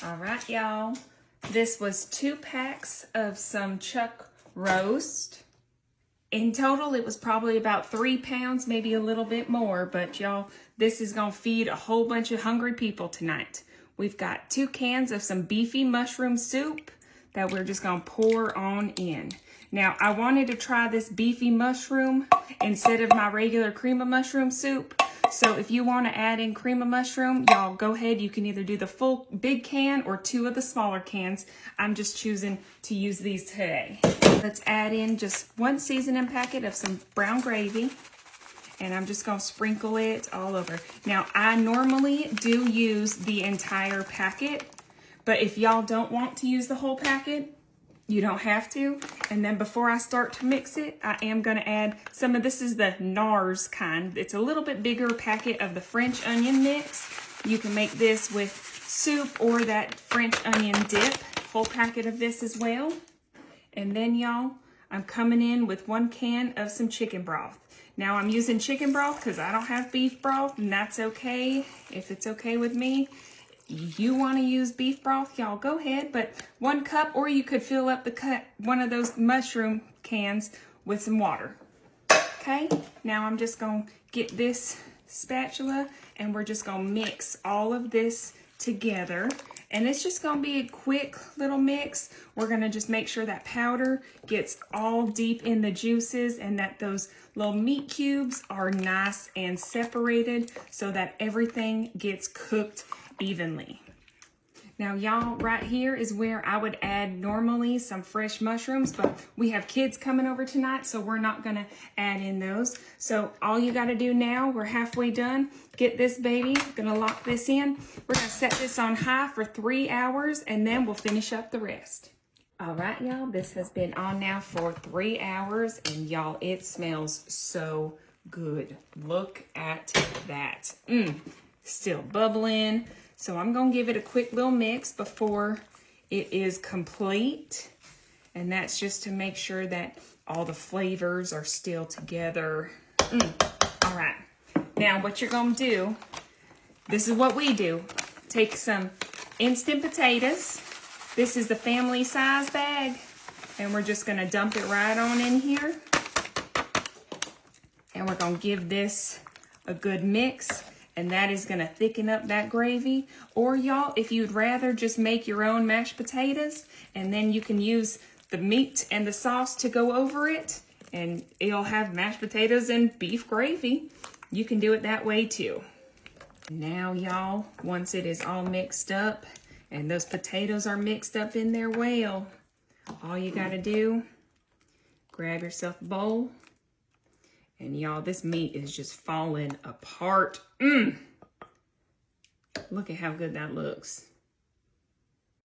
All right, y'all. This was 2 packs of some chuck roast. In total, it was probably about 3 pounds, maybe a little bit more. But y'all, this is gonna feed a whole bunch of hungry people tonight. We've got 2 cans of some beefy mushroom soup that we're just gonna pour on in. Now, I wanted to try this beefy mushroom instead of my regular cream of mushroom soup. So if you want to add in cream of mushroom, y'all go ahead. You can either do the full big can or 2 of the smaller cans. I'm just choosing to use these today. Let's add in just 1 seasoning packet of some brown gravy. And I'm just going to sprinkle it all over. Now, I normally do use the entire packet. But if y'all don't want to use the whole packet, you don't have to. And then before I start to mix it, I am going to add some of, this is the NARS kind. It's a little bit bigger packet of the French onion mix. You can make this with soup or that French onion dip. Whole packet of this as well. And then y'all, I'm coming in with 1 can of some chicken broth. Now I'm using chicken broth because I don't have beef broth, and that's okay if it's okay with me. You want to use beef broth, y'all go ahead, but 1 cup, or you could fill up one of those mushroom cans with some water. Okay, now I'm just going to get this spatula and we're just going to mix all of this together. And it's just going to be a quick little mix. We're going to just make sure that powder gets all deep in the juices and that those little meat cubes are nice and separated so that everything gets cooked evenly. Now y'all, right here is where I would add normally some fresh mushrooms, but we have kids coming over tonight, so we're not gonna add in those. So all you gotta do now, we're halfway done, get this baby, gonna lock this in. We're gonna set this on high for 3 hours and then we'll finish up the rest. All right, y'all, this has been on now for 3 hours and y'all, it smells so good. Look at that. Still bubbling. So I'm going to give it a quick little mix before it is complete. And that's just to make sure that all the flavors are still together. All right. Now what you're going to do, this is what we do. Take some instant potatoes. This is the family size bag. And we're just going to dump it right on in here. And we're going to give this a good mix. And that is going to thicken up that gravy. Or y'all, if you'd rather just make your own mashed potatoes, and then you can use the meat and the sauce to go over it, and it'll have mashed potatoes and beef gravy. You can do it that way too. Now y'all, once it is all mixed up, and those potatoes are mixed up in there well, all you got to do, grab yourself a bowl. And y'all, this meat is just falling apart. Look at how good that looks.